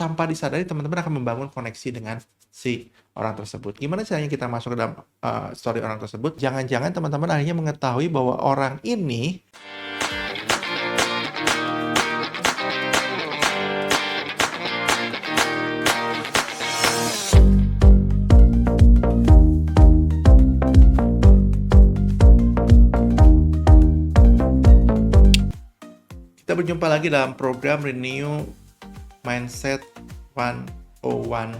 tanpa disadari teman-teman akan membangun koneksi dengan si orang tersebut. Gimana caranya kita masuk ke dalam story orang tersebut? Jangan-jangan teman-teman akhirnya mengetahui bahwa orang ini kita berjumpa lagi dalam program Renew Mindset 101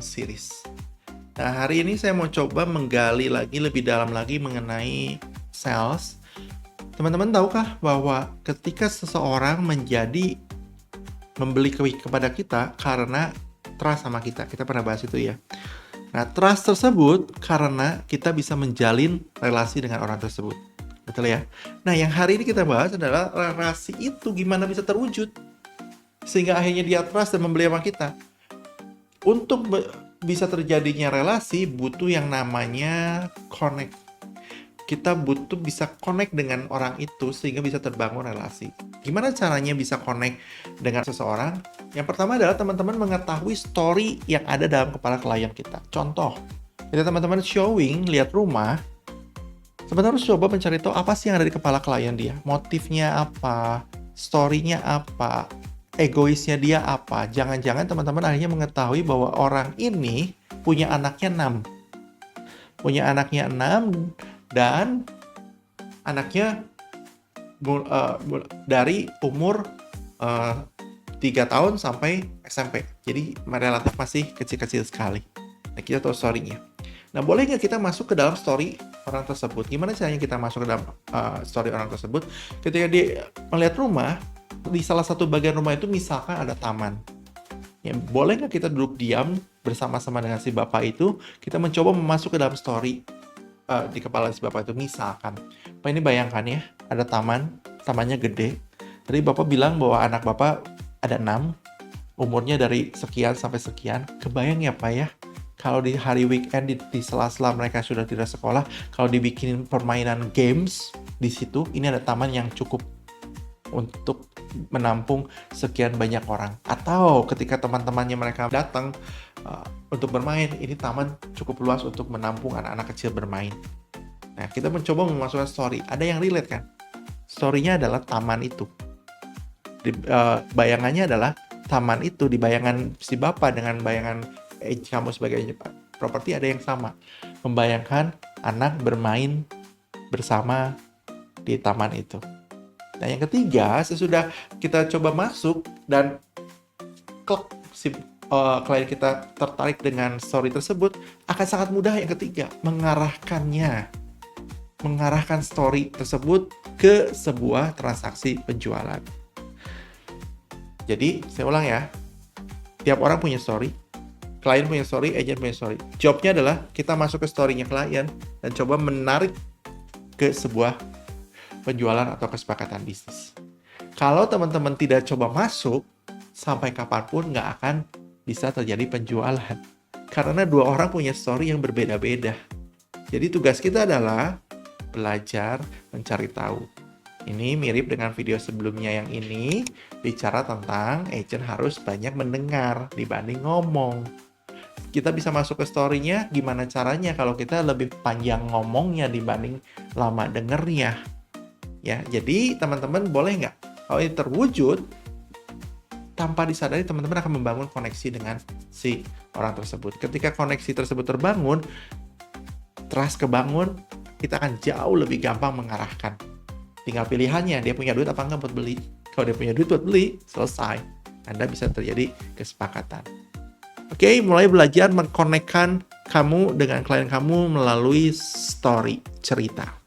Series. Nah, hari ini saya mau coba menggali lagi lebih dalam lagi mengenai sales. Teman-teman tahukah bahwa ketika seseorang membeli kepada kita karena trust sama kita pernah bahas itu ya. Nah, trust tersebut karena kita bisa menjalin relasi dengan orang tersebut. Betul ya? Nah, yang hari ini kita bahas adalah relasi itu gimana bisa terwujud sehingga akhirnya dia trust dan membeli sama kita. Untuk bisa terjadinya relasi butuh yang namanya connect. Kita butuh bisa connect dengan orang itu sehingga bisa terbangun relasi. Gimana caranya bisa connect dengan seseorang? Yang pertama adalah teman-teman mengetahui story yang ada dalam kepala klien kita. Contoh, ketika teman-teman lihat rumah, teman-teman harus coba mencari tahu apa sih yang ada di kepala klien dia. Motifnya apa, story-nya apa, egoisnya dia apa. Jangan-jangan teman-teman akhirnya mengetahui bahwa orang ini punya anaknya 6. Punya anaknya 6 dan anaknya dari umur 3 tahun sampai SMP. Jadi relatif masih kecil-kecil sekali. Nah, kita tahu story-nya. Nah, boleh nggak kita masuk ke dalam story orang tersebut? Gimana caranya kita masuk ke dalam story orang tersebut? Ketika dia melihat rumah, di salah satu bagian rumah itu misalkan ada taman. Ya, boleh nggak kita duduk diam bersama-sama dengan si bapak itu, kita mencoba masuk ke dalam story di kepala si bapak itu. Misalkan, Pak, ini bayangkan ya, ada tamannya gede. Tadi bapak bilang bahwa anak bapak ada 6, umurnya dari sekian sampai sekian. Kebayang ya Pak ya, kalau di hari weekend di sela-sela mereka sudah tidak sekolah, kalau dibikinin permainan games di situ, ini ada taman yang cukup untuk menampung sekian banyak orang. Atau ketika teman-temannya mereka datang untuk bermain, ini taman cukup luas untuk menampung anak-anak kecil bermain. Nah, kita mencoba memasukkan story. Ada yang relate kan? Story-nya adalah taman itu. Bayangannya adalah taman itu, di bayangan si bapak dengan bayangan kamu sebagai properti ada yang sama. Membayangkan anak bermain bersama di taman itu. Nah, yang ketiga, sesudah kita coba masuk dan si klien kita tertarik dengan story tersebut, akan sangat mudah yang ketiga, mengarahkan story tersebut ke sebuah transaksi penjualan. Jadi, saya ulang ya, tiap orang punya story, klien punya story, agent punya story. Jobnya adalah kita masuk ke story-nya klien dan coba menarik ke sebuah penjualan atau kesepakatan bisnis. Kalau teman-teman tidak coba masuk, sampai kapanpun nggak akan bisa terjadi penjualan. Karena dua orang punya story yang berbeda-beda. Jadi tugas kita adalah belajar mencari tahu. Ini mirip dengan video sebelumnya yang ini, bicara tentang agent harus banyak mendengar dibanding ngomong. Kita bisa masuk ke story-nya, gimana caranya kalau kita lebih panjang ngomongnya dibanding lama dengernya. Ya, jadi teman-teman boleh nggak kalau ini terwujud, tanpa disadari teman-teman akan membangun koneksi dengan si orang tersebut. Ketika koneksi tersebut terbangun, trust kebangun, kita akan jauh lebih gampang mengarahkan. Tinggal pilihannya, dia punya duit apa enggak buat beli. Kalau dia punya duit buat beli, selesai. Anda bisa terjadi kesepakatan. Oke, mulai belajar mengkonekkan kamu dengan klien kamu melalui story, cerita.